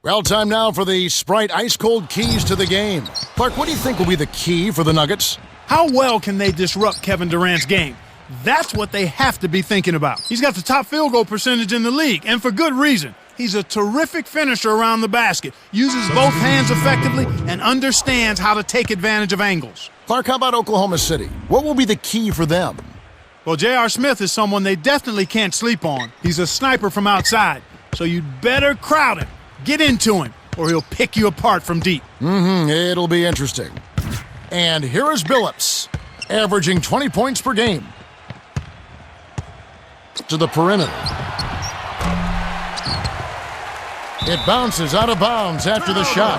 Well, time now for the Sprite ice-cold keys to the game. Clark, what do you think will be the key for the Nuggets? How well can they disrupt Kevin Durant's game? That's what they have to be thinking about. He's got the top field goal percentage in the league, and for good reason. He's a terrific finisher around the basket, uses both hands effectively, and understands how to take advantage of angles. Clark, how about Oklahoma City? What will be the key for them? Well, J.R. Smith is someone they definitely can't sleep on. He's a sniper from outside, so you'd better crowd him. Get into him, or he'll pick you apart from deep. It'll be interesting. And here is Billups, averaging 20 points per game. To the perimeter. It bounces out of bounds after the shot.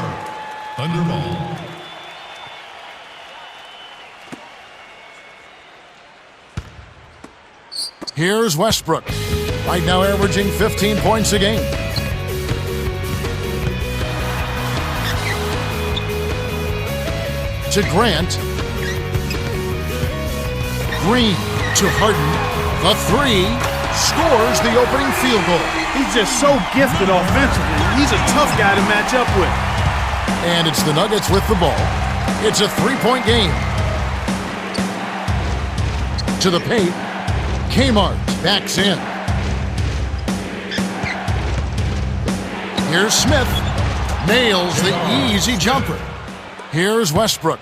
Under ball. Here's Westbrook, right now averaging 15 points a game. To Grant. Green to Harden. The three scores the opening field goal. He's just so gifted offensively. He's a tough guy to match up with. And it's the Nuggets with the ball. It's a three-point game. To the paint. Kmart backs in. Here's Smith. Nails the easy jumper. Here's Westbrook.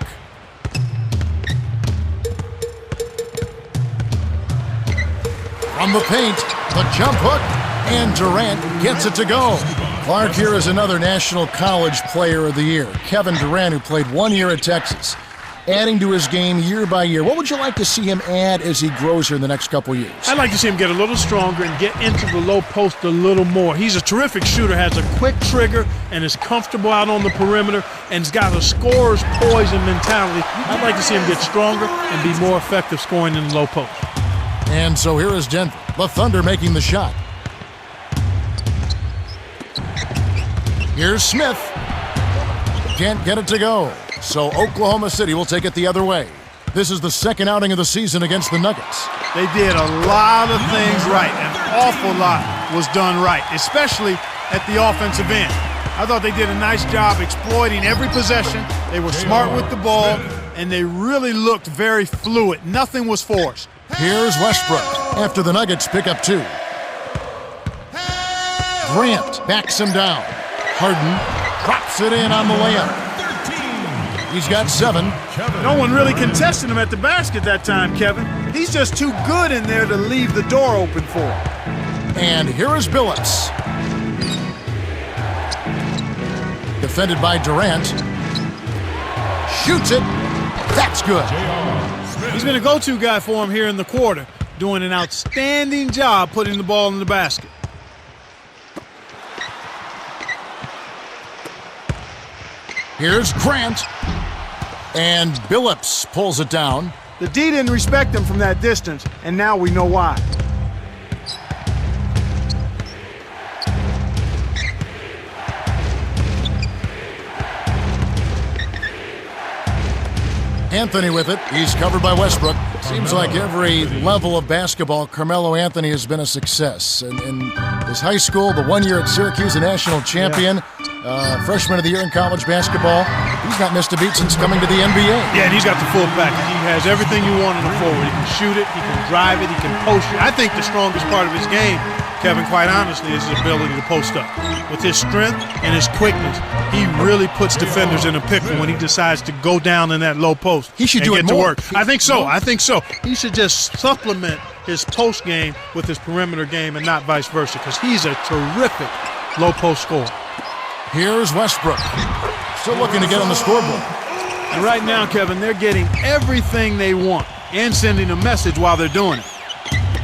From the paint, the jump hook, and Durant gets it to go. Clark, here is another National College Player of the Year, Kevin Durant, who played 1 year at Texas, adding to his game year by year. What would you like to see him add as he grows here in the next couple years? I'd like to see him get a little stronger and get into the low post a little more. He's a terrific shooter, has a quick trigger, and is comfortable out on the perimeter, and has got a scorer's poise and mentality. I'd like to see him get stronger and be more effective scoring in the low post. And so here is Denver, the Thunder making the shot. Here's Smith. Can't get it to go. So Oklahoma City will take it the other way. This is the second outing of the season against the Nuggets. They did a lot of things right. An awful lot was done right, especially at the offensive end. I thought they did a nice job exploiting every possession. They were smart with the ball, and they really looked very fluid. Nothing was forced. Here's Westbrook after the Nuggets pick up 2. Grant backs him down. Harden drops it in on the layup. He's got 7. No one really contested him at the basket that time, Kevin. He's just too good in there to leave the door open for him. And here is Billups. Defended by Durant. Shoots it. That's good. He's been a go-to guy for him here in the quarter, doing an outstanding job putting the ball in the basket. Here's Grant. And Billups pulls it down. The D didn't respect him from that distance, and now we know why. Anthony with it. He's covered by Westbrook. Seems like every level of basketball, Carmelo Anthony has been a success. In his high school, the 1 year at Syracuse, a national champion. Freshman of the year in college basketball. He's not missed a beat since coming to the NBA. Yeah, and he's got the full package. He has everything you want in a forward. He can shoot it, he can drive it, he can post it. I think the strongest part of his game, Kevin, quite honestly, is his ability to post up. With his strength and his quickness, he really puts defenders in a pickle when he decides to go down in that low post. He should do it get more. to work. I think so. He should just supplement his post game with his perimeter game and not vice versa, because he's a terrific low post scorer. Here's Westbrook. Still looking to get on the scoreboard. And right now, Kevin, they're getting everything they want and sending a message while they're doing it.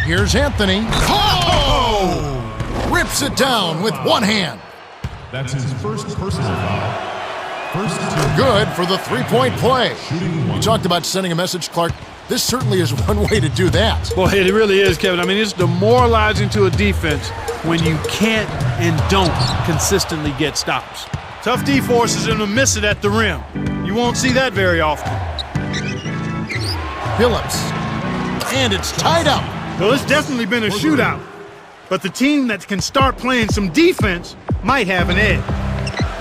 Here's Anthony. Oh! Rips it down with one hand. That's his first personal foul. First team. Good for the three-point play. We talked about sending a message, Clark. This certainly is one way to do that. Well, it really is, Kevin. I mean, it's demoralizing to a defense when you can't and don't consistently get stops. Tough D forces him to miss it at the rim. You won't see that very often. Billups. And it's tied up. Well, it's definitely been a shootout. But the team that can start playing some defense might have an edge.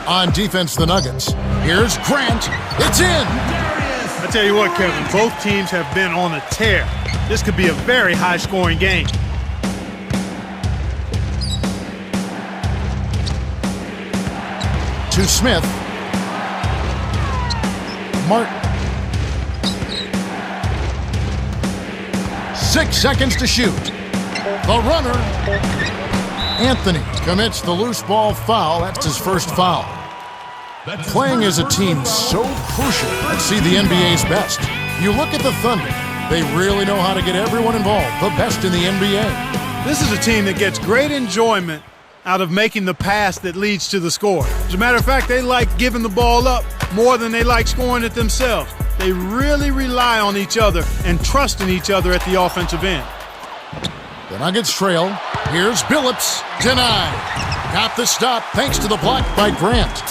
On defense, the Nuggets. Here's Grant. It's in. I tell you what, Kevin, both teams have been on a tear. This could be a very high-scoring game. To Smith. Martin. 6 seconds to shoot. The runner. Anthony commits the loose ball foul. That's his first foul. Playing as a team so crucial to see the NBA's best. You look at the Thunder. They really know how to get everyone involved, the best in the NBA. This is a team that gets great enjoyment out of making the pass that leads to the score. As a matter of fact, they like giving the ball up more than they like scoring it themselves. They really rely on each other and trust in each other at the offensive end. The Nuggets trail. Here's Billups. Denied. Got the stop thanks to the block by Grant.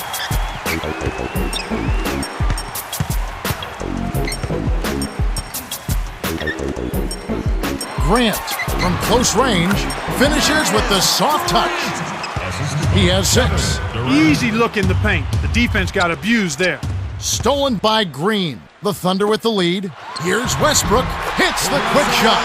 Grant, from close range, finishes with the soft touch. He has 6. Easy look in the paint. The defense got abused there. Stolen by Green. The Thunder with the lead. Here's Westbrook. Hits the quick shot.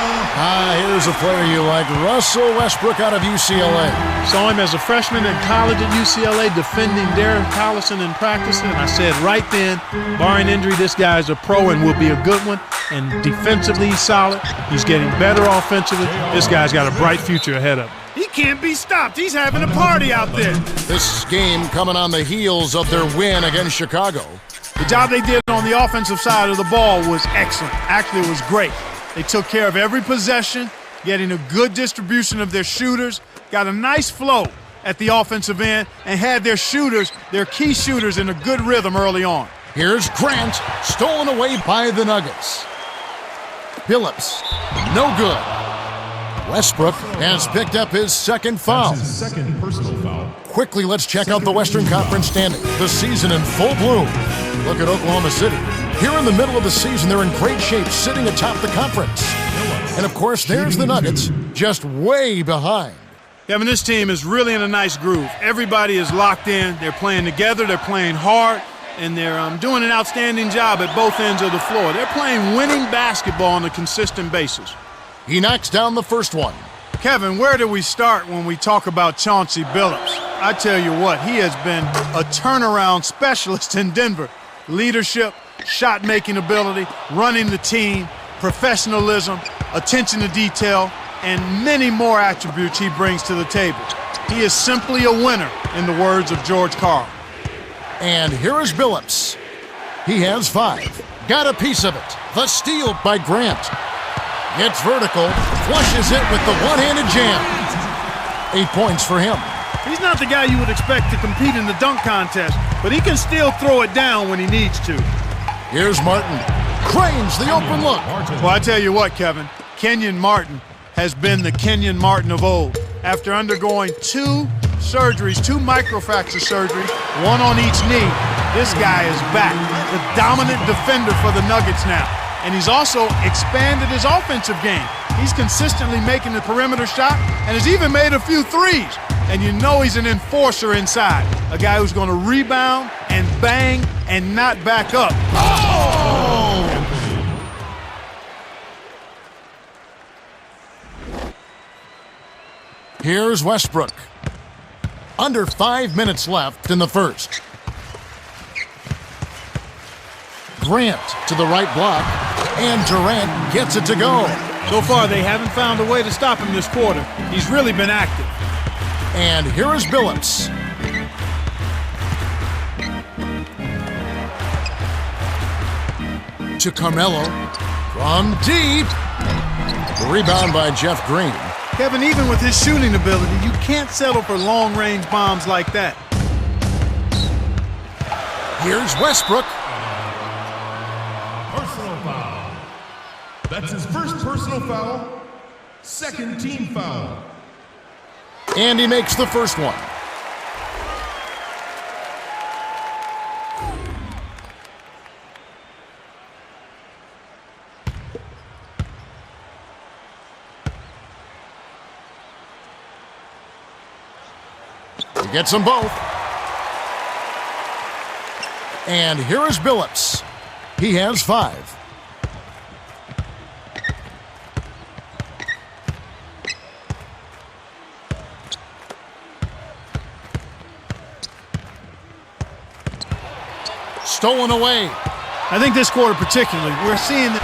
Here's a player you like. Russell Westbrook out of UCLA. Saw him as a freshman in college at UCLA defending Derek Collison in practice, and I said right then, barring injury, this guy is a pro and will be a good one. And defensively, he's solid. He's getting better offensively. This guy's got a bright future ahead of him. He can't be stopped. He's having a party out there. This game coming on the heels of their win against Chicago. The job they did on the offensive side of the ball was excellent. Actually, it was great. They took care of every possession, getting a good distribution of their shooters, got a nice flow at the offensive end, and had their shooters, their key shooters, in a good rhythm early on. Here's Grant, stolen away by the Nuggets. Billups, no good. Westbrook has picked up his second foul. That's his second personal foul. Quickly, let's check out the Western Conference standings. The season in full bloom. Look at Oklahoma City. Here in the middle of the season, they're in great shape, sitting atop the conference. And, of course, there's the Nuggets, just way behind. Kevin, this team is really in a nice groove. Everybody is locked in. They're playing together. They're playing hard. And they're doing an outstanding job at both ends of the floor. They're playing winning basketball on a consistent basis. He knocks down the first one. Kevin, where do we start when we talk about Chauncey Billups? I tell you what, he has been a turnaround specialist in Denver. Leadership, shot-making ability, running the team, professionalism, attention to detail, and many more attributes he brings to the table. He is simply a winner, in the words of George Karl. And here is Billups. He has 5. Got a piece of it. The steal by Grant. Gets vertical, flushes it with the one-handed jam. 8 points for him. He's not the guy you would expect to compete in the dunk contest, but he can still throw it down when he needs to. Here's Martin. Cranes the open look. Well, I tell you what, Kevin, Kenyon Martin has been the Kenyon Martin of old. After undergoing 2 surgeries, 2 microfracture surgeries, 1 on each knee, this guy is back. The dominant defender for the Nuggets now. And he's also expanded his offensive game. He's consistently making the perimeter shot and has even made a few threes. And you know he's an enforcer inside, a guy who's going to rebound and bang and not back up. Oh! Here's Westbrook. Under 5 minutes left in the first. Grant to the right block, and Durant gets it to go. So far, they haven't found a way to stop him this quarter. He's really been active. And here is Billups. To Carmelo. From deep. The rebound by Jeff Green. Kevin, even with his shooting ability, you can't settle for long-range bombs like that. Here's Westbrook. Personal foul. That's his first personal foul. Second team foul. And he makes the first one. He gets them both. And here is Billups. He has 5. Stolen away. I think this quarter particularly, we're seeing that.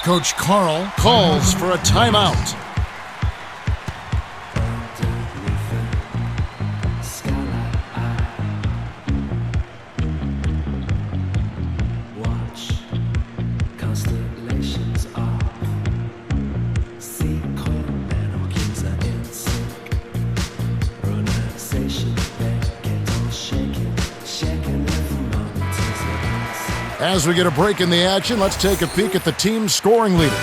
Coach Carl calls for a timeout. As we get a break in the action, let's take a peek at the team's scoring leaders.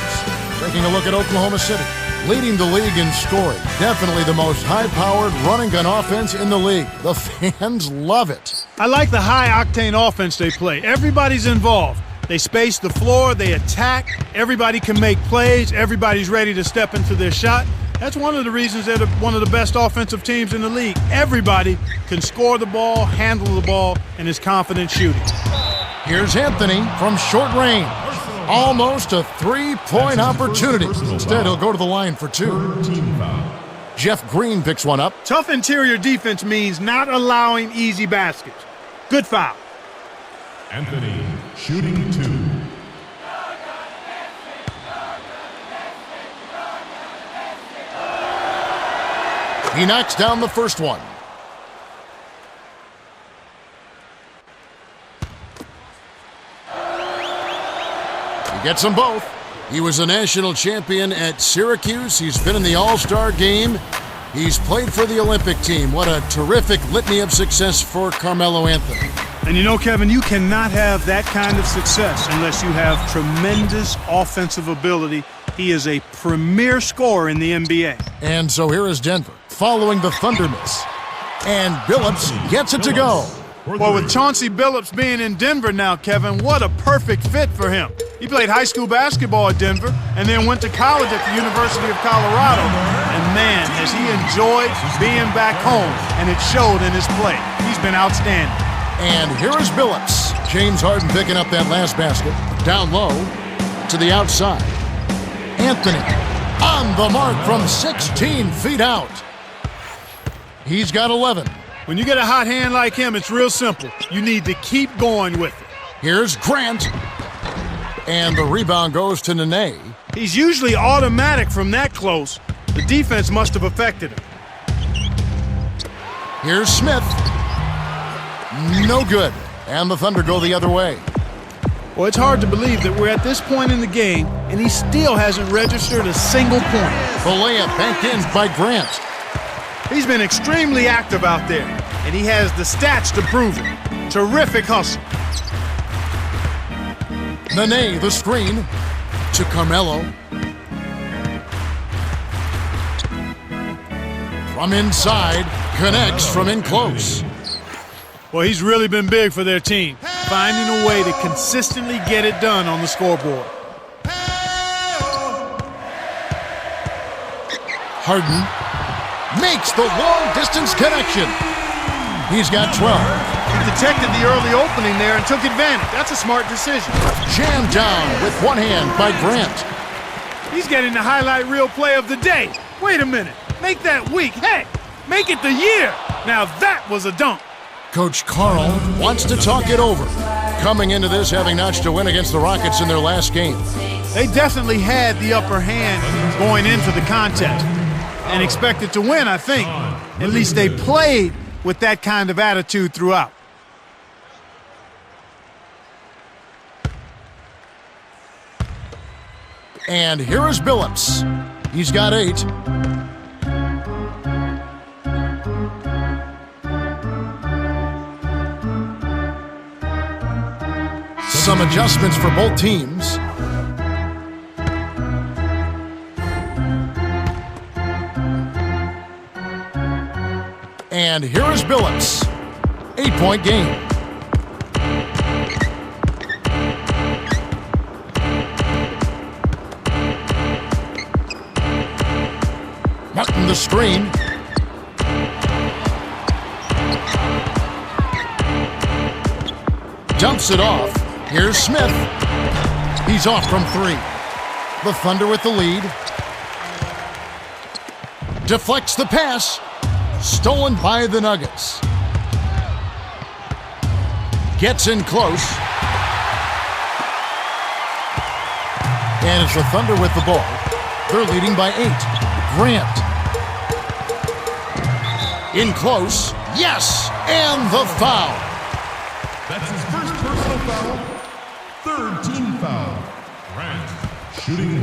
Taking a look at Oklahoma City, leading the league in scoring. Definitely the most high-powered run-and-gun offense in the league. The fans love it. I like the high-octane offense they play. Everybody's involved. They space the floor, they attack, everybody can make plays, everybody's ready to step into their shot. That's one of the reasons they're one of the best offensive teams in the league. Everybody can score the ball, handle the ball, and is confident shooting. Here's Anthony from short range. Almost a three-point opportunity. Instead, he'll go to the line for 2. Jeff Green picks one up. Tough interior defense means not allowing easy baskets. Good foul. Anthony shooting 2. He knocks down the first one. Gets them both. He was a national champion at Syracuse. He's been in the All-Star game. He's played for the Olympic team. What a terrific litany of success for Carmelo Anthony. And you know, Kevin, you cannot have that kind of success unless you have tremendous offensive ability. He is a premier scorer in the NBA. And so here is Denver, following the Thunder miss. And Billups gets it to go. Well, with Chauncey Billups being in Denver now, Kevin, what a perfect fit for him. He played high school basketball at Denver and then went to college at the University of Colorado. And man, has he enjoyed being back home, and it showed in his play. He's been outstanding. And here is Billups. James Harden picking up that last basket. Down low to the outside. Anthony on the mark from 16 feet out. He's got 11. When you get a hot hand like him, it's real simple. You need to keep going with it. Here's Grant. And the rebound goes to Nene. He's usually automatic from that close. The defense must have affected him. Here's Smith. No good. And the Thunder go the other way. Well, it's hard to believe that we're at this point in the game, and he still hasn't registered a single point. The layup banked in by Grant. He's been extremely active out there, and he has the stats to prove it. Terrific hustle. Nene, the screen to Carmelo. From inside, connects from in close. Well, he's really been big for their team, finding a way to consistently get it done on the scoreboard. Harden makes the long-distance connection. He's got 12. He detected the early opening there and took advantage. That's a smart decision. Jammed down with one hand by Grant. He's getting the highlight reel play of the day. Wait a minute. Make that week. Hey, make it the year. Now that was a dunk. Coach Carl wants to talk it over. Coming into this, having notched a win against the Rockets in their last game. They definitely had the upper hand going into the contest and expected to win, I think. At least they played with that kind of attitude throughout. And here is Billups. He's got 8. Some adjustments for both teams. And here is Billups. 8-point game. the screen. Dumps it off. Here's Smith. He's off from 3. The Thunder with the lead. Deflects the pass. Stolen by the Nuggets. Gets in close. And it's the Thunder with the ball. They're leading by 8. Grant. In close. Yes! And the foul. That's his first personal foul. Third team foul. Grant, shooting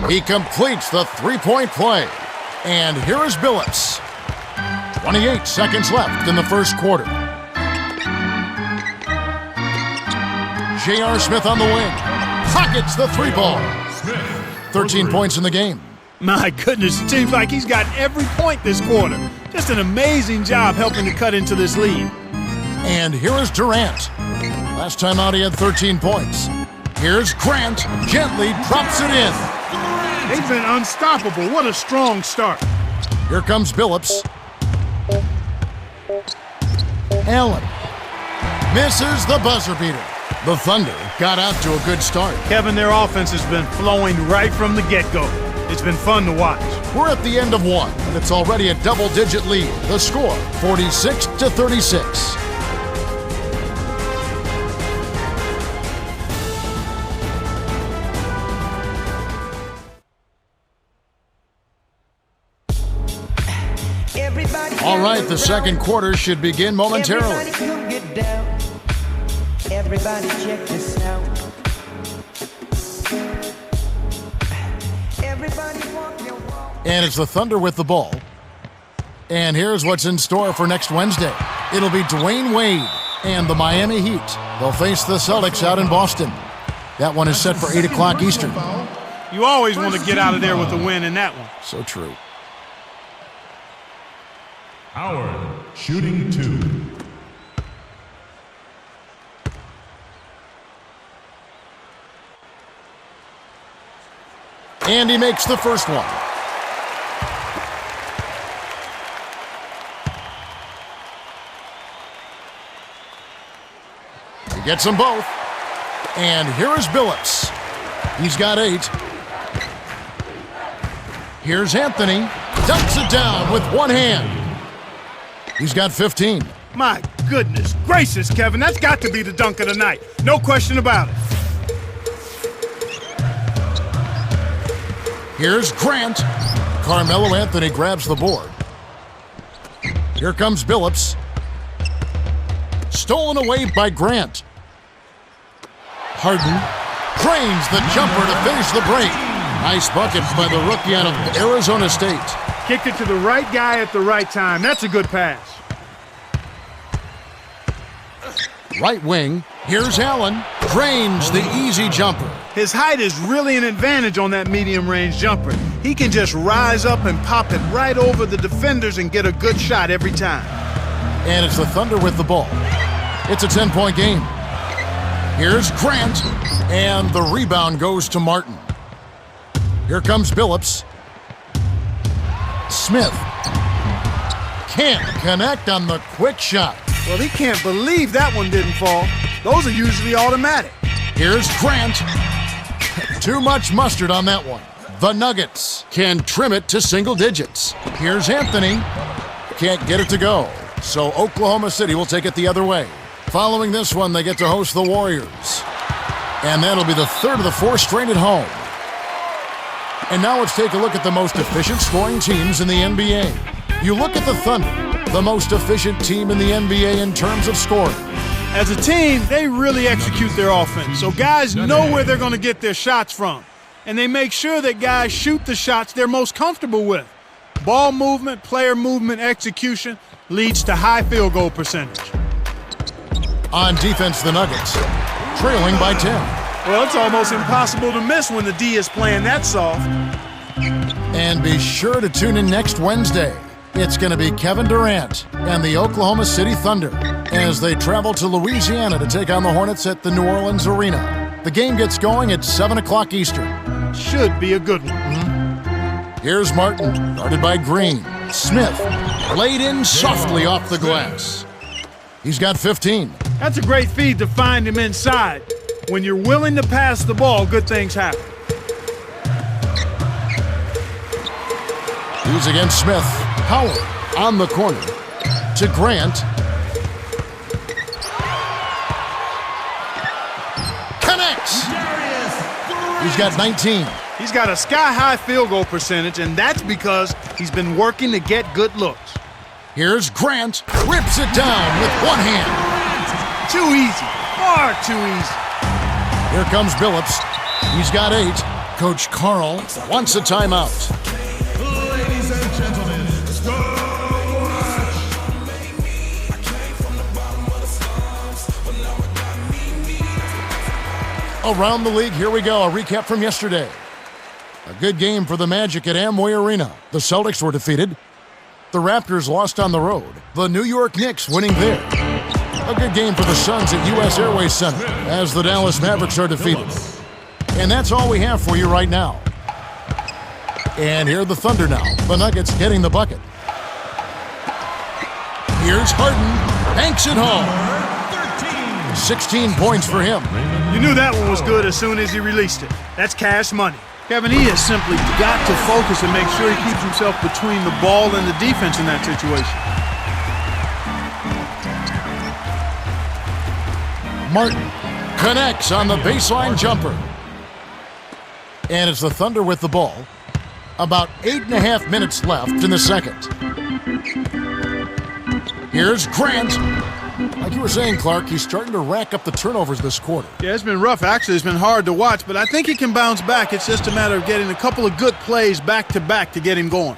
1. He completes the three-point play. And here is Billups. 28 seconds left in the first quarter. J.R. Smith on the wing. Pockets the 3-ball. 13 points in the game. My goodness, it seems like he's got every point this quarter. Just an amazing job helping to cut into this lead. And here is Durant. Last time out he had 13 points. Here's Grant. Gently drops it in. They've been unstoppable. What a strong start. Here comes Billups. Allen misses the buzzer beater. The Thunder got out to a good start. Kevin, their offense has been flowing right from the get-go. It's been fun to watch. We're at the end of 1, and it's already a double-digit lead. The score, 46-36. All right, the second quarter should begin momentarily. Everybody come get down. Everybody check this out. Everybody walk your walk. And it's the Thunder with the ball. And here's what's in store for next Wednesday. It'll be Dwayne Wade and the Miami Heat. They'll face the Celtics out in Boston. That one is set for 8 o'clock Eastern. You always want to get out of there with a win in that one. So true. Howard, shooting 2. And he makes the first one. He gets them both. And here is Billups. He's got 8. Here's Anthony. Dumps it down with one hand. He's got 15. My goodness gracious, Kevin. That's got to be the dunk of the night. No question about it. Here's Grant. Carmelo Anthony grabs the board. Here comes Billups. Stolen away by Grant. Harden drains the jumper to finish the break. Nice bucket by the rookie out of Arizona State. Kicked it to the right guy at the right time. That's a good pass. Right wing. Here's Allen. Drains the easy jumper. His height is really an advantage on that medium-range jumper. He can just rise up and pop it right over the defenders and get a good shot every time. And it's the Thunder with the ball. It's a 10-point game. Here's Grant. And the rebound goes to Martin. Here comes Billups. Smith can't connect on the quick shot. Well, he can't believe that one didn't fall. Those are usually automatic. Here's Grant. Too much mustard on that one. The Nuggets can trim it to single digits. Here's Anthony. Can't get it to go. So Oklahoma City will take it the other way. Following this one, they get to host the Warriors. And that'll be the third of the 4 straight at home. And now let's take a look at the most efficient scoring teams in the NBA. You look at the Thunder, the most efficient team in the NBA in terms of scoring. As a team, they really execute their offense, so guys know where they're going to get their shots from. And they make sure that guys shoot the shots they're most comfortable with. Ball movement, player movement, execution leads to high field goal percentage. On defense, the Nuggets, trailing by 10. Well, it's almost impossible to miss when the D is playing that soft. And be sure to tune in next Wednesday. It's going to be Kevin Durant and the Oklahoma City Thunder as they travel to Louisiana to take on the Hornets at the New Orleans Arena. The game gets going at 7 o'clock Eastern. should be a good one. Here's Martin, guarded by Green. Smith laid in softly off the glass. He's got 15. That's a great feed to find him inside. When you're willing to pass the ball, good things happen. He's against Smith. Howard on the corner to Grant. Connects. He's got 19. He's got a sky-high field goal percentage, and that's because he's been working to get good looks. Here's Grant. Rips it down with one hand. Too easy. Far too easy. Here comes Billups. He's got 8. Coach Carl wants a timeout. Ladies and gentlemen, go watch. Around the league, here we go. A recap from yesterday. A good game for the Magic at Amway Arena. The Celtics were defeated. The Raptors lost on the road. The New York Knicks winning there. A good game for the Suns at U.S. Airways Center as the Dallas Mavericks are defeated. And that's all we have for you right now. And here are the Thunder now. The Nuggets getting the bucket. Here's Harden. Banks it home. 16 points for him. You knew that one was good as soon as he released it. That's cash money. Kevin, he has simply got to focus and make sure he keeps himself between the ball and the defense in that situation. Martin connects on the baseline jumper. And it's the Thunder with the ball. About 8.5 minutes left in the second. Here's Grant. Like you were saying, Clark, he's starting to rack up the turnovers this quarter. Yeah, it's been rough. Actually, it's been hard to watch, but I think he can bounce back. It's just a matter of getting a couple of good plays back-to-back to get him going.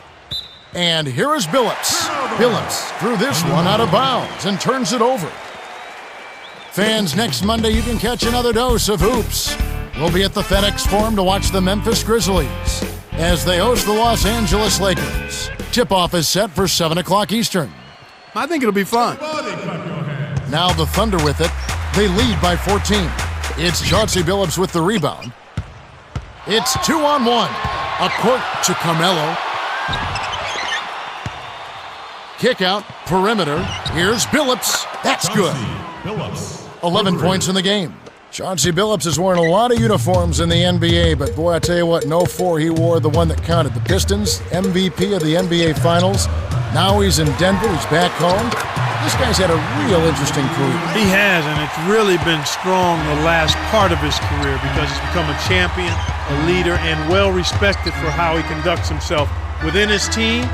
And here is Billups. Billups threw this one out of bounds and turns it over. Fans, next Monday you can catch another dose of hoops. We'll be at the FedEx Forum to watch the Memphis Grizzlies as they host the Los Angeles Lakers. Tip-off is set for 7 o'clock Eastern. I think it'll be fun. Now the Thunder with it. They lead by 14. It's Chauncey Billups with the rebound. It's 2-on-1. A court to Carmelo. Kick out, perimeter. Here's Billups. That's good. 11 points in the game. Chauncey Billups has worn a lot of uniforms in the NBA, but boy, I tell you what, in 04 he wore the one that counted. The Pistons, MVP of the NBA Finals. Now he's in Denver. He's back home. This guy's had a real interesting career. He has, and it's really been strong the last part of his career because he's become a champion, a leader, and well-respected for how he conducts himself within his team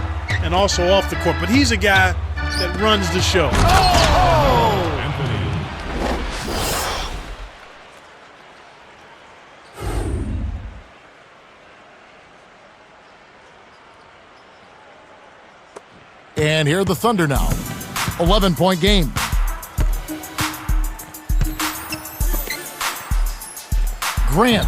and also off the court. But he's a guy that runs the show. And here are the Thunder now. 11-point game. Grant.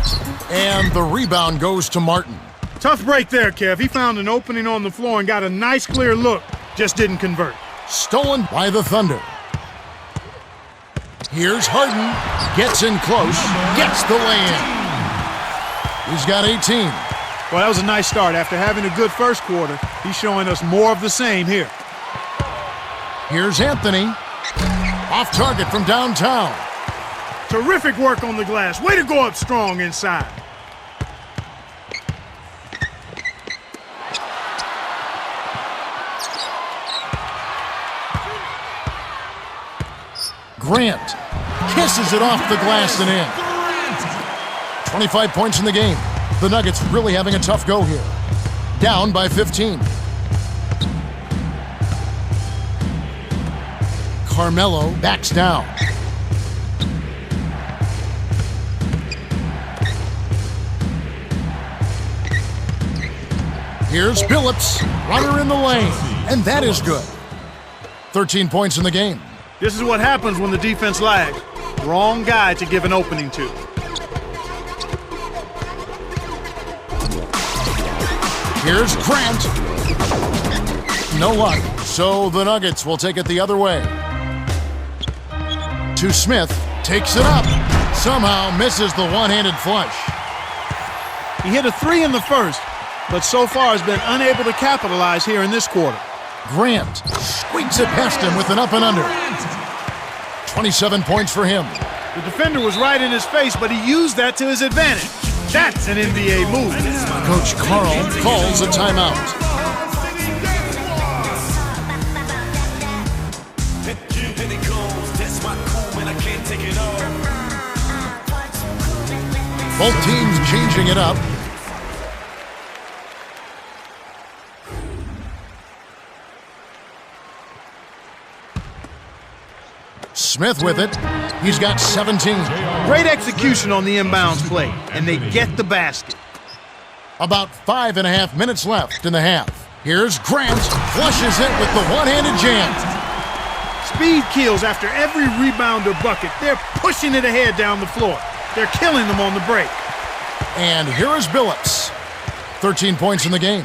And the rebound goes to Martin. Tough break there, Kev. He found an opening on the floor and got a nice clear look. Just didn't convert. Stolen by the Thunder. Here's Harden. Gets in close. Gets the lay-in. He's got 18. Well, that was a nice start. After having a good first quarter, he's showing us more of the same here. Here's Anthony. Off target from downtown. Terrific work on the glass. Way to go up strong inside. Grant kisses it off the glass and in. 25 points in the game. The Nuggets really having a tough go here. Down by 15. Carmelo backs down. Here's Billups, runner in the lane, and that is good. 13 points in the game. This is what happens when the defense lags. Wrong guy to give an opening to. Here's Grant. No luck, so the Nuggets will take it the other way. To Smith, takes it up. Somehow misses the one-handed flush. He hit a 3 in the first, but so far has been unable to capitalize here in this quarter. Grant squeaks it past him with an up and under. 27 points for him. The defender was right in his face, but he used that to his advantage. That's an NBA move. Coach Carl calls a timeout. Both teams changing it up. Smith with it. He's got 17. Great execution on the inbounds play, and they get the basket. About 5.5 minutes left in the half. Here's Grant, flushes it with the one-handed jam. Speed kills after every rebound or bucket. They're pushing it ahead down the floor. They're killing them on the break. And here is Billups. 13 points in the game.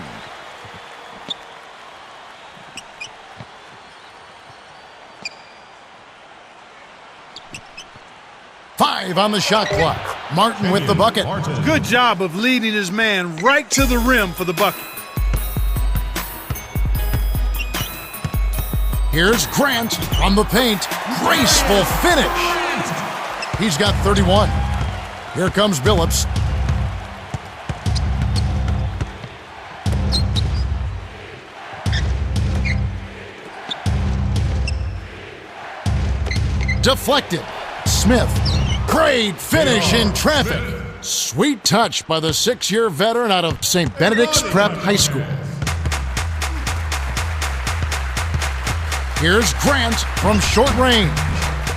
Five on the shot clock. Martin with the bucket. Good job of leading his man right to the rim for the bucket. Here's Grant from the paint. Graceful finish. He's got 31. Here comes Billups. Deflected. Smith. Great finish in traffic. Sweet touch by the 6-year veteran out of St. Benedict's Prep High School. Here's Grant from short range.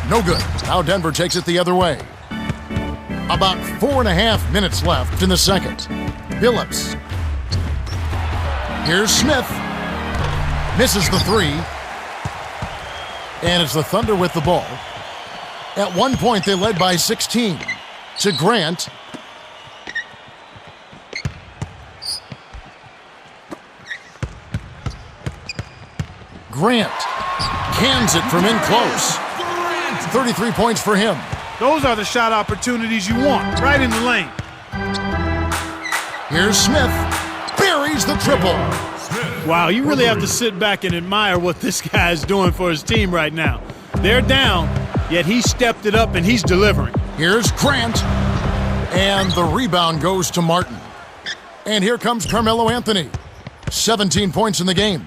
No good. Now Denver takes it the other way. About 4.5 minutes left in the second. Billups. Here's Smith. Misses the 3. And it's the Thunder with the ball. At one point, they led by 16. To Grant. Grant cans it from in close. 33 points for him. Those are the shot opportunities you want, right in the lane. Here's Smith. Buries the triple. Wow, you really have to sit back and admire what this guy is doing for his team right now. They're down, yet he stepped it up and he's delivering. Here's Grant. And the rebound goes to Martin. And here comes Carmelo Anthony. 17 points in the game.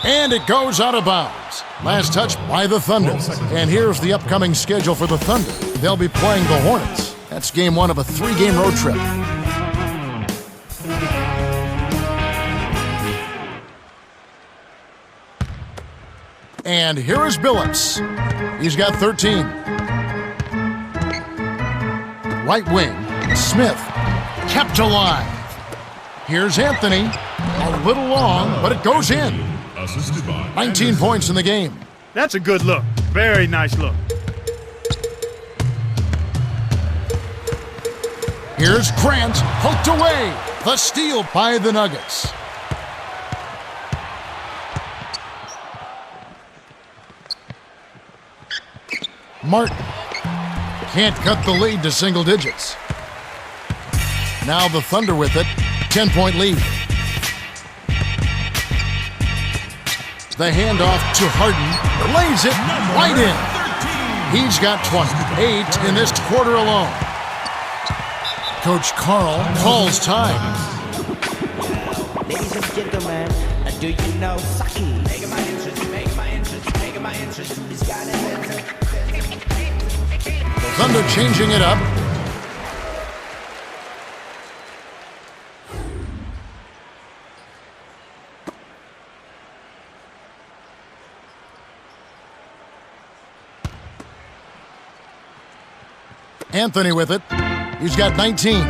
And it goes out of bounds. Last touch by the Thunder. And here's the upcoming schedule for the Thunder. They'll be playing the Hornets. That's game 1 of a 3-game road trip. And here is Billups. He's got 13. Right wing, Smith, kept alive. Here's Anthony. A little long, but it goes in. 19 points in the game. That's a good look. Very nice look. Here's Grant, poked away. The steal by the Nuggets. Martin can't cut the lead to single digits. Now the Thunder with it. 10-point lead. The handoff to Harden. Lays it right in. He's got 28 in this quarter alone. Coach Carl calls time. Ladies and gentlemen, do you know Saki? Making my entrance, making my entrance, making my entrance. He's got it. The Thunder changing it up. Anthony with it. He's got 19.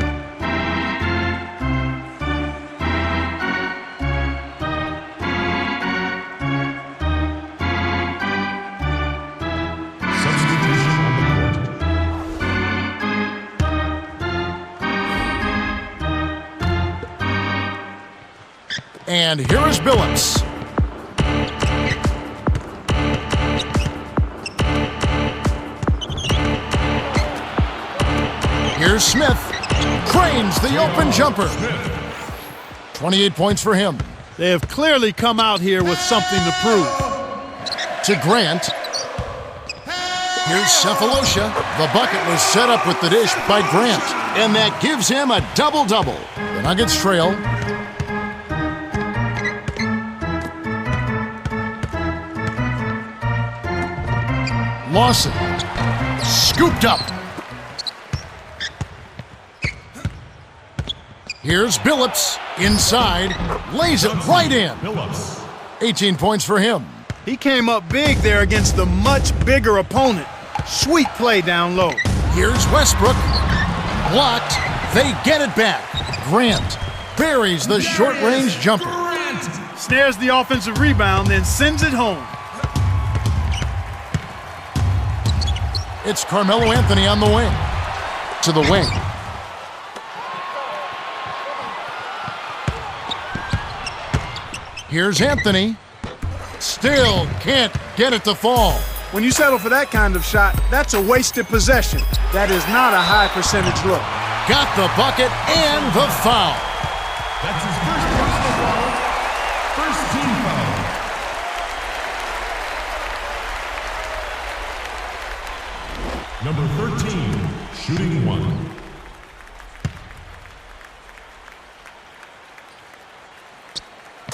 Substitution on the court. And here is Billups. Here's Smith. Cranes the open jumper. 28 points for him. They have clearly come out here with something to prove. To Grant. Here's Cephalosha. The bucket was set up with the dish by Grant, and that gives him a double-double. The Nuggets trail. Lawson. Scooped up. Here's Billups. Inside. Lays it right in. 18 points for him. He came up big there against the much bigger opponent. Sweet play down low. Here's Westbrook. Blocked. They get it back. Grant buries the short-range jumper. Snares the offensive rebound, then sends it home. It's Carmelo Anthony on the wing. To the wing. Here's Anthony. Still can't get it to fall. When you settle for that kind of shot, that's a wasted possession. That is not a high percentage look. Got the bucket and the foul. That's his first personal foul. First team foul. Number 13, shooting one.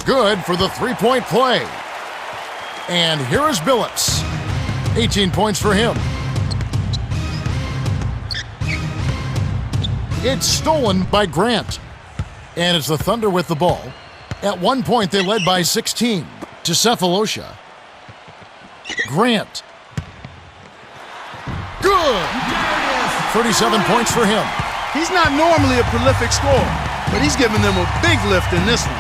Good for the three-point play. And here is Billups. 18 points for him. It's stolen by Grant. And it's the Thunder with the ball. At one point, they led by 16 to Cephalosha. Grant. Good! 37 points for him. He's not normally a prolific scorer, but he's given them a big lift in this one.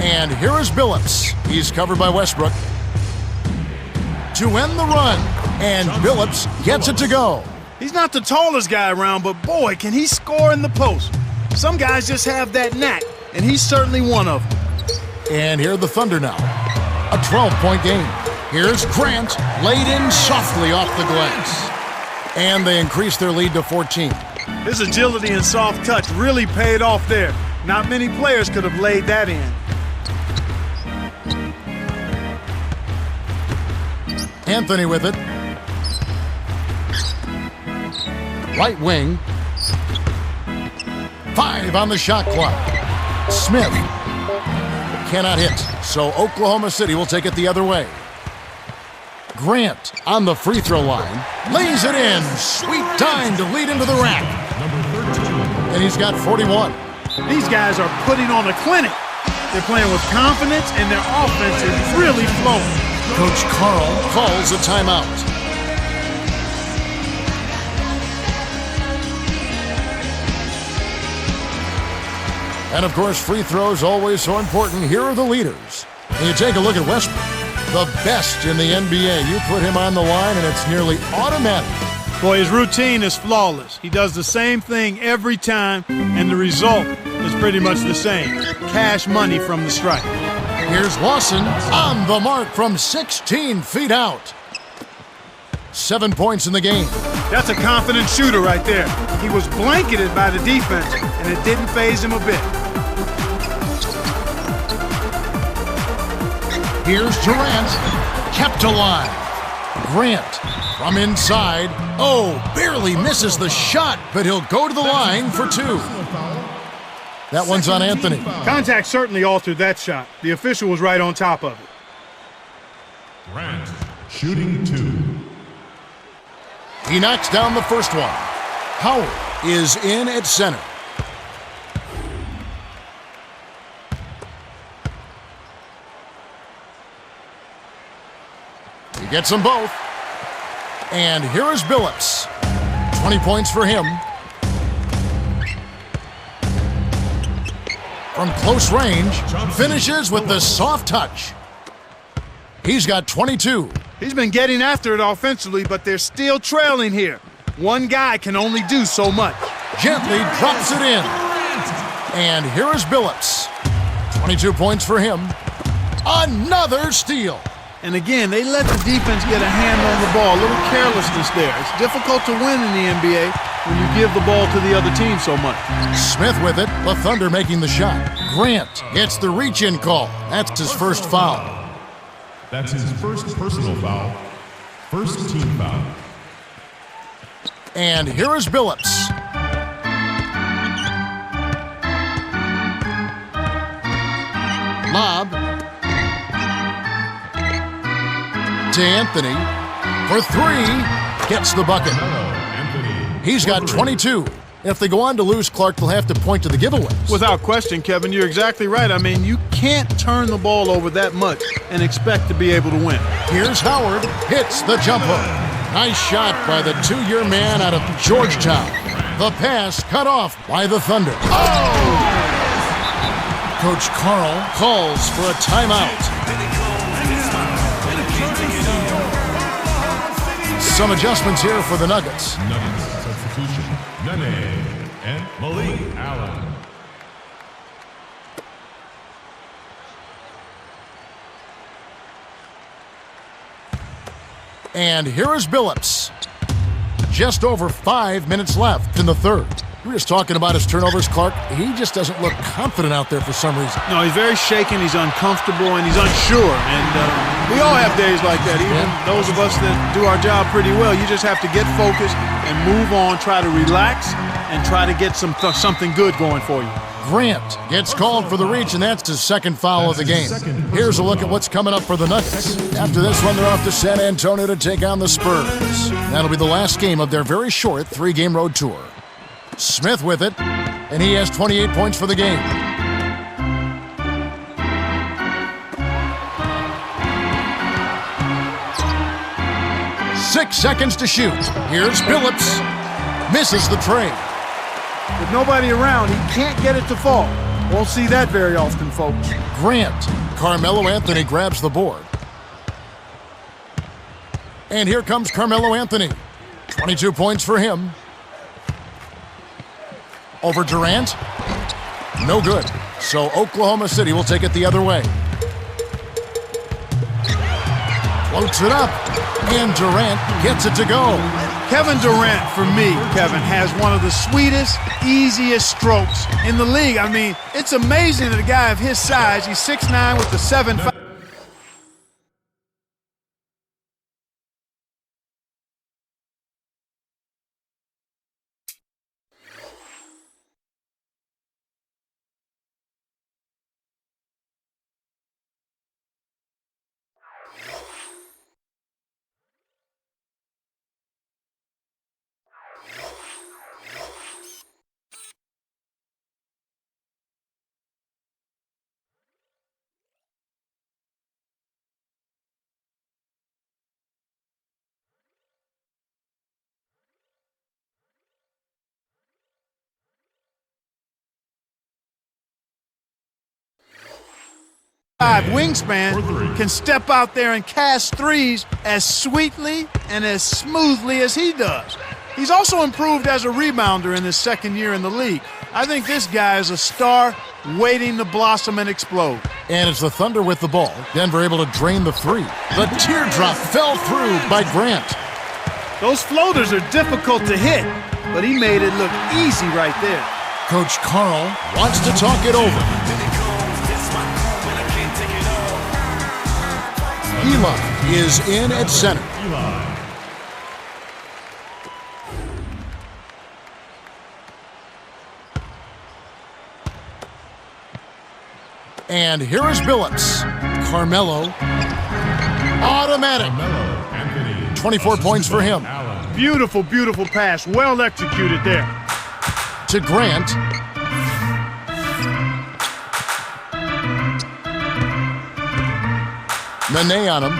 And here is Billups. He's covered by Westbrook. To end the run. And Billups gets it to go. He's not the tallest guy around, but boy, can he score in the post. Some guys just have that knack, and he's certainly one of them. And here are the Thunder now. A 12-point game. Here's Grant, laid in softly off the glass. And they increase their lead to 14. His agility and soft touch really paid off there. Not many players could have laid that in. Anthony with it. Right wing. 5 on the shot clock. Smith cannot hit, so Oklahoma City will take it the other way. Grant on the free throw line. Lays it in. Sweet time to lead into the rack. Number 13. And he's got 41. These guys are putting on a clinic. They're playing with confidence, and their offense is really flowing. Coach Carl calls a timeout. And of course, free throws always so important. Here are the leaders. And you take a look at Westbrook, the best in the NBA. You put him on the line, and it's nearly automatic. Boy, his routine is flawless. He does the same thing every time, and the result is pretty much the same. Cash money from the stripe. Here's Lawson on the mark from 16 feet out. 7 points in the game. That's a confident shooter right there. He was blanketed by the defense, and it didn't faze him a bit. Here's Durant, kept alive. Grant from inside. Oh, barely misses the shot, but he'll go to the line for 2. That one's on Anthony. Contact certainly altered that shot. The official was right on top of it. Grant, shooting 2. He knocks down the first one. Howard is in at center. He gets them both. And here is Billups. 20 points for him. From close range, finishes with the soft touch. He's got 22. He's been getting after it offensively, but they're still trailing here. One guy can only do so much. Gently drops it in. And here is Billups. 22 points for him. Another steal. And again, they let the defense get a hand on the ball. A little carelessness there. It's difficult to win in the NBA when you give the ball to the other team so much. Smith with it. The Thunder making the shot. Grant gets the reach-in call. That's his first foul. That's his first personal foul. First team foul. And here is Billups. Lob to Anthony for three. Gets the bucket. He's got 22. If they go on to lose, Clark, they'll have to point to the giveaways. Without question, Kevin, you're exactly right. I mean, you can't turn the ball over that much and expect to be able to win. Here's Howard. Hits the jump hook. Nice shot by the two-year man out of Georgetown. The pass cut off by the Thunder. Oh! Coach Carl calls for a timeout. Some adjustments here for the Nuggets. Nuggets substitution. Nene and Malik Allen. And here is Billups. Just over 5 minutes left in the third. We were just talking about his turnovers, Clark. He just doesn't look confident out there for some reason. No, he's very shaken, he's uncomfortable, and he's unsure. And we all have days like that, even those of us that do our job pretty well. You just have to get focused and move on, try to relax, and try to get something good going for you. Grant gets called for the reach, and that's his second foul of the game. Here's a look at what's coming up for the Nuggets. After this one, they're off to San Antonio to take on the Spurs. That'll be the last game of their very short 3-game road tour. Smith with it, and he has 28 points for the game. Six seconds to shoot. Here's Billups. Misses the tray. With nobody around, he can't get it to fall. Won't see that very often, folks. Grant. Carmelo Anthony grabs the board. And here comes Carmelo Anthony. 22 points for him. Over Durant. No good. So Oklahoma City will take it the other way. Floats it up. And Durant gets it to go. Kevin Durant, for me, Kevin, has one of the sweetest, easiest strokes in the league. I mean, it's amazing that a guy of his size, he's 6'9" with the 7'5". Wingspan can step out there and cast threes as sweetly and as smoothly as he does. He's also improved as a rebounder in his second year in the league. I think this guy is a star waiting to blossom and explode. And it's the Thunder with the ball. Denver able to drain the three. The teardrop fell through by Grant. Those floaters are difficult to hit, but he made it look easy right there. Coach Carl wants to talk it over. Eli is in at center. And here is Billups. Carmelo. Automatic. 24 points for him. Beautiful, beautiful pass. Well executed there. To Grant. Nene on him.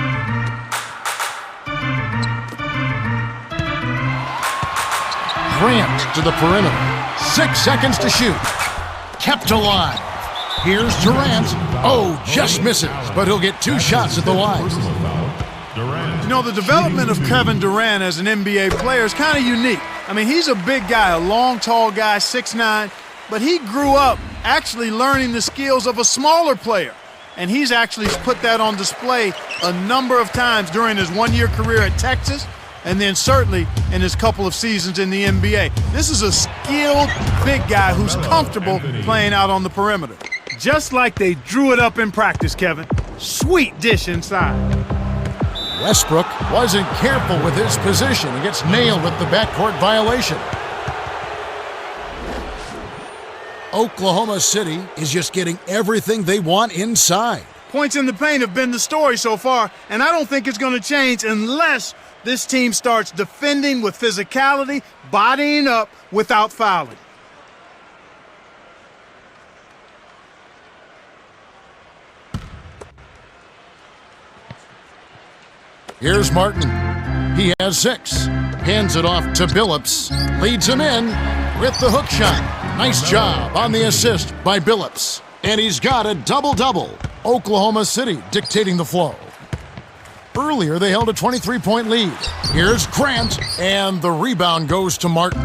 Grant to the perimeter. 6 seconds to shoot. Kept alive. Here's Durant. Oh, just misses, but he'll get 2 shots at the line. You know, the development of Kevin Durant as an NBA player is kind of unique. I mean, he's a big guy, a long, tall guy, 6'9", but he grew up actually learning the skills of a smaller player. and he's actually put that on display a number of times during his one-year career at Texas, and then certainly in his couple of seasons in the NBA. This is a skilled big guy who's comfortable playing out on the perimeter. Just like they drew it up in practice, Kevin. Sweet dish inside. Westbrook wasn't careful with his position. He gets nailed with the backcourt violation. Oklahoma City is just getting everything they want inside. Points in the paint have been the story so far, and I don't think it's going to change unless this team starts defending with physicality, bodying up without fouling. Here's Martin. He has 6. Hands it off to Billups. Leads him in with the hook shot. Nice job on the assist by Billups. And he's got a double-double. Oklahoma City dictating the flow. Earlier, they held a 23-point lead. Here's Grant, and the rebound goes to Martin.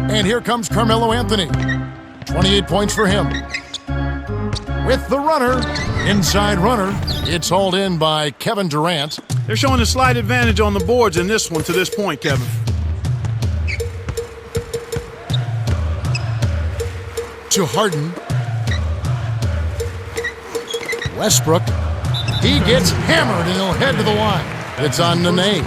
And here comes Carmelo Anthony. 28 points for him. With the runner, inside runner, it's hauled in by Kevin Durant. They're showing a slight advantage on the boards in this one to this point, Kevin. To Harden. Westbrook. He gets hammered and he'll head to the line. It's on Nene.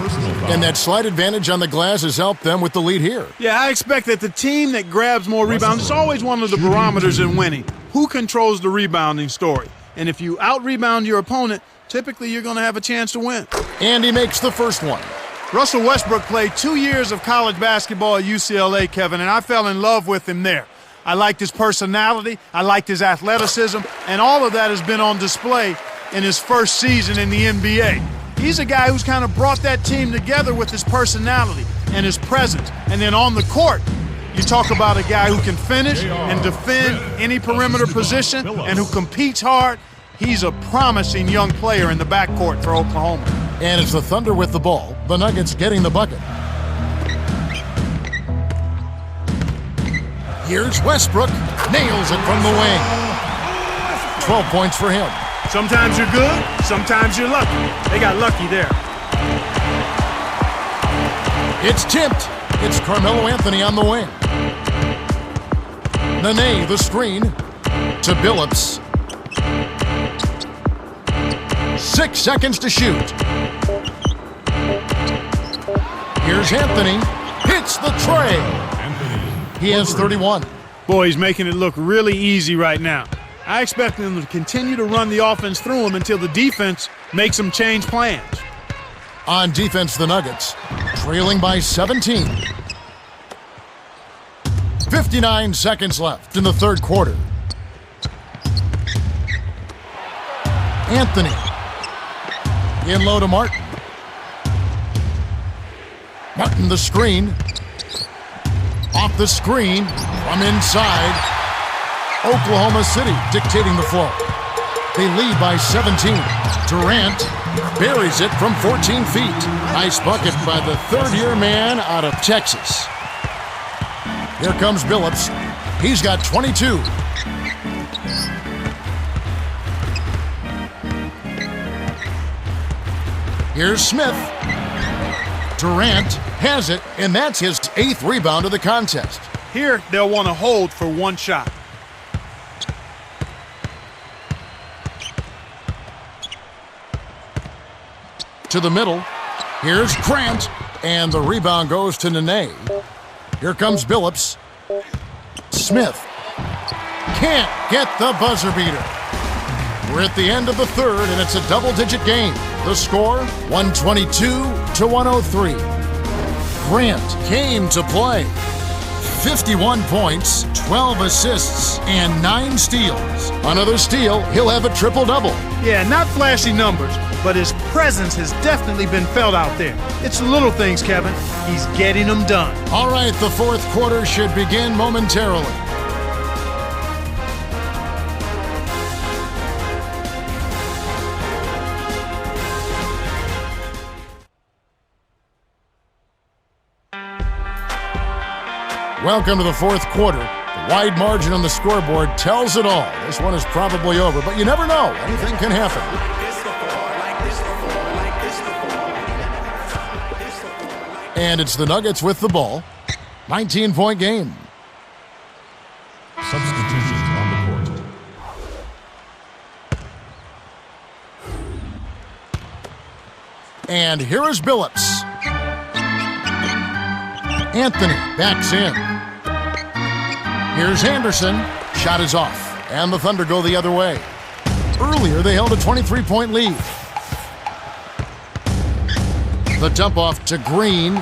And that slight advantage on the glass has helped them with the lead here. Yeah, I expect that the team that grabs more rebounds is always one of the barometers in winning. Who controls the rebounding story? And if you out-rebound your opponent, typically you're going to have a chance to win. And he makes the first one. Russell Westbrook played 2 years of college basketball at UCLA, Kevin, and I fell in love with him there. I liked his personality, I liked his athleticism, and all of that has been on display in his first season in the NBA. He's a guy who's kind of brought that team together with his personality and his presence. And then on the court, you talk about a guy who can finish and defend any perimeter position and who competes hard. He's a promising young player in the backcourt for Oklahoma. And it's the Thunder with the ball. The Nuggets getting the bucket. Here's Westbrook. Nails it from the wing. 12 points for him. Sometimes you're good, sometimes you're lucky. They got lucky there. It's tipped. It's Carmelo Anthony on the wing. Nene, the screen to Billups. 6 seconds to shoot. Here's Anthony. Hits the tray. He has 31. Boy, he's making it look really easy right now. I expect them to continue to run the offense through him until the defense makes them change plans. On defense, the Nuggets, trailing by 17. 59 seconds left in the third quarter. Anthony. In low to Martin. Martin the screen. Off the screen from inside. Oklahoma City dictating the flow. They lead by 17. Durant buries it from 14 feet. Nice bucket by the third-year man out of Texas. Here comes Billups. He's got 22. Here's Smith. Durant has it, and that's his 8th rebound of the contest. Here, they'll want to hold for one shot. To the middle. Here's Grant, and the rebound goes to Nene. Here comes Billups. Smith can't get the buzzer beater. We're at the end of the third, and it's a double-digit game. The score, 122-103. Grant came to play. 51 points, 12 assists, and 9 steals. Another steal, he'll have a triple-double. Yeah, not flashy numbers, but his presence has definitely been felt out there. It's the little things, Kevin. He's getting them done. All right, the fourth quarter should begin momentarily. Welcome to the fourth quarter. The Wide margin on the scoreboard tells it all. This one is probably over, but you never know. Anything can happen. And it's the Nuggets with the ball. 19-point game. Substitutions on the court. And here is Billups. Anthony backs in. Here's Anderson. Shot is off. And the Thunder go the other way. Earlier, they held a 23-point lead. The dump off to Green.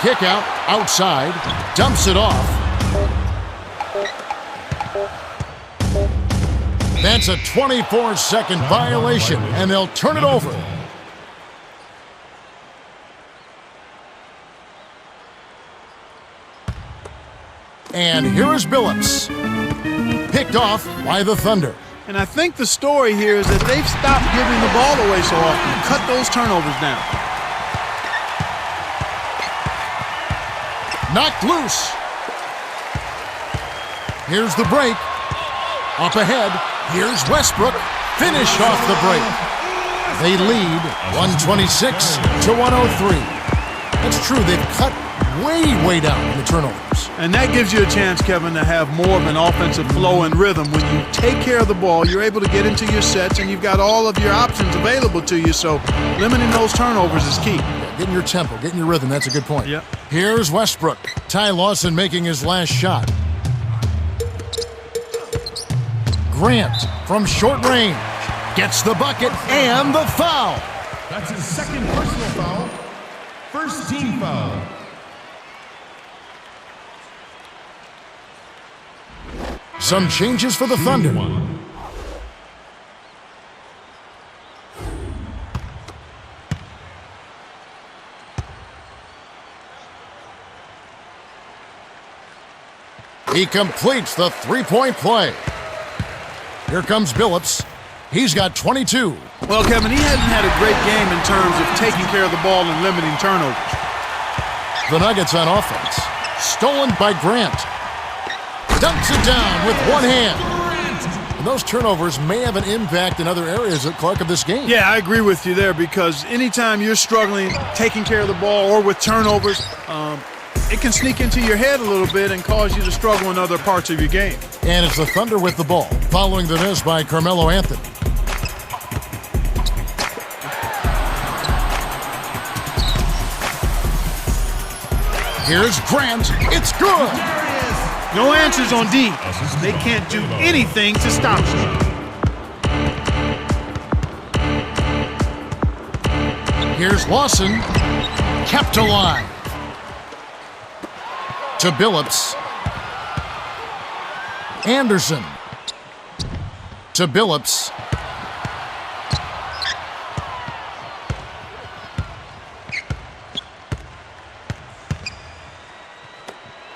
Kick out, outside, dumps it off. That's a 24-second violation, and they'll turn it over. And here is Billups. Picked off by the Thunder. And I think the story here is that they've stopped giving the ball away so often. Cut those turnovers down. Knocked loose. Here's the break. Up ahead, here's Westbrook. Finished off the break. They lead 126 to 103. That's true, they've cut way down in the turnovers. And that gives you a chance, Kevin, to have more of an offensive flow and rhythm. When you take care of the ball, you're able to get into your sets, and you've got all of your options available to you, so limiting those turnovers is key. Yeah, getting your tempo, getting your rhythm, that's a good point. Yep. Here's Westbrook. Ty Lawson making his last shot. Grant from short range gets the bucket and the foul. That's his second personal foul. First team foul. Some changes for the Thunder. He completes the three-point play. Here comes Billups. He's got 22. Well, Kevin, he hasn't had a great game in terms of taking care of the ball and limiting turnovers. The Nuggets on offense. Stolen by Grant. Dumps it down with one hand. And those turnovers may have an impact in other areas, Clark, of this game. Yeah, I agree with you there, because anytime you're struggling taking care of the ball or with turnovers, it can sneak into your head a little bit and cause you to struggle in other parts of your game. And it's the Thunder with the ball, following the miss by Carmelo Anthony. Here's Grant. It's good. No answers on D. They can't do anything to stop you. Here's Lawson. Kept alive. To Billups. Anderson. To Billups.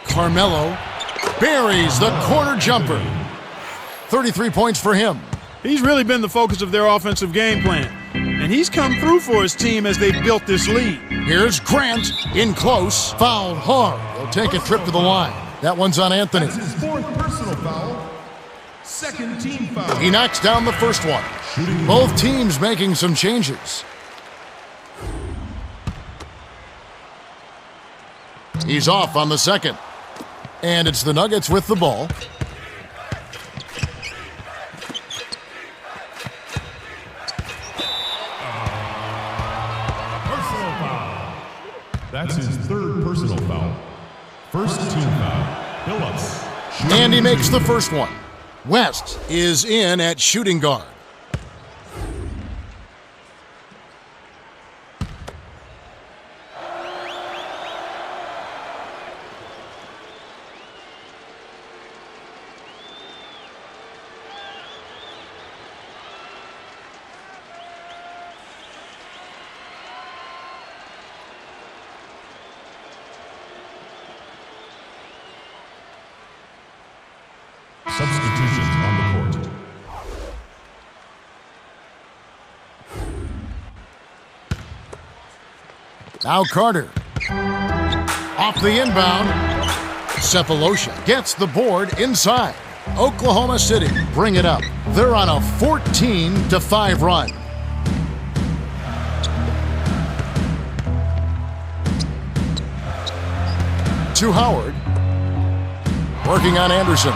Carmelo buries the corner jumper. 33 points for him. He's really been the focus of their offensive game plan, and he's come through for his team as they've built this lead. Here's Grant in close, fouled hard. He'll take a trip to the line. That one's on Anthony. That's his fourth personal foul. Second team foul. He knocks down the first one. Both teams making some changes. He's off on the second. And it's the Nuggets with the ball. Personal foul. That's his third personal foul. First team foul. Billups. And he makes the first one. West is in at shooting guard. Substitutions on the court. Now Carter. Off the inbound. Cephalosha gets the board inside. Oklahoma City bring it up. They're on a 14-5 run. To Howard. Working on Anderson.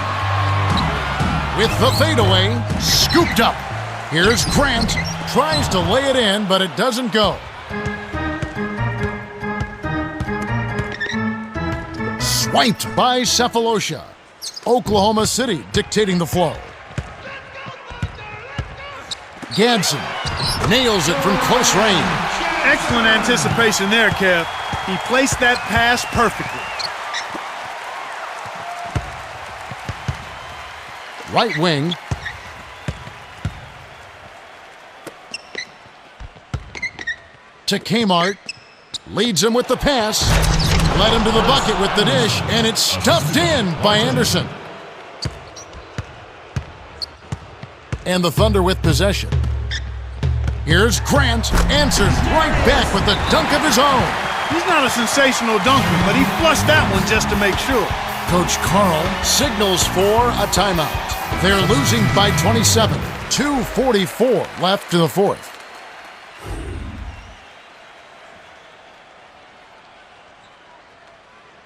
With the fadeaway, scooped up. Here's Grant. Tries to lay it in, but it doesn't go. Swiped by Cephalosha. Oklahoma City dictating the flow. Gadsden nails it from close range. Excellent anticipation there, Kev. He placed that pass perfectly. Right wing. To Kmart. Leads him with the pass. Led him to the bucket with the dish, and it's stuffed in by Anderson. And the Thunder with possession. Here's Grant. Answers right back with a dunk of his own. He's not a sensational dunker, but he flushed that one just to make sure. Coach Carl signals for a timeout. They're losing by 27. 2:44 left in the fourth.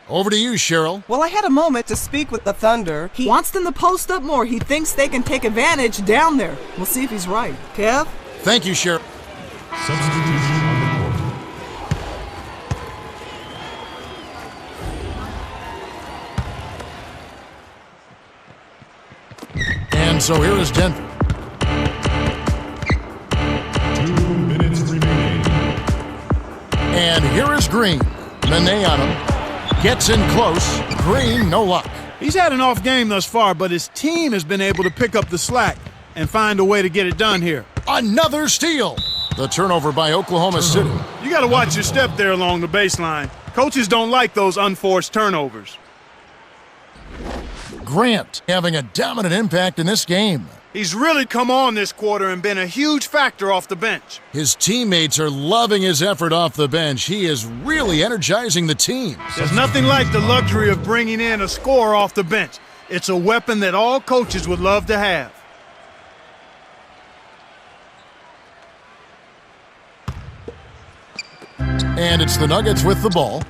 Over to you, Cheryl. Well, I had a moment to speak with the Thunder. He wants them to post up more. He thinks they can take advantage down there. We'll see if he's right. Kev? Thank you, Cheryl. Substitution on the court. And so here is Denver. 2 minutes remaining. And here is Green. Nene on him. Gets in close. Green, no luck. He's had an off game thus far, but his team has been able to pick up the slack and find a way to get it done here. Another steal. The turnover by Oklahoma City. You got to watch your step there along the baseline. Coaches don't like those unforced turnovers. Grant having a dominant impact in this game. He's really come on this quarter and been a huge factor off the bench. His teammates are loving his effort off the bench. He is really energizing the team. There's nothing like the luxury of bringing in a scorer off the bench. It's a weapon that all coaches would love to have. And it's the Nuggets with the ball.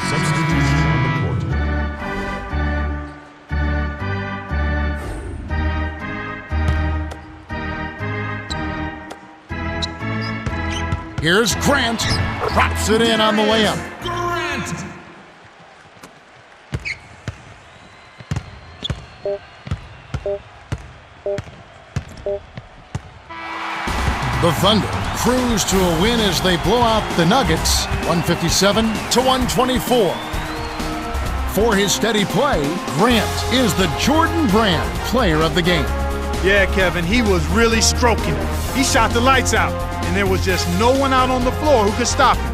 Substitution on the court. Here's Grant. Drops it in on the layup. Grant! The Thunder cruise to a win as they blow out the Nuggets, 157-124. For his steady play, Grant is the Jordan Brand player of the game. Yeah, Kevin, he was really stroking it. He shot the lights out, and there was just no one out on the floor who could stop him.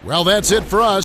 Well, that's it for us.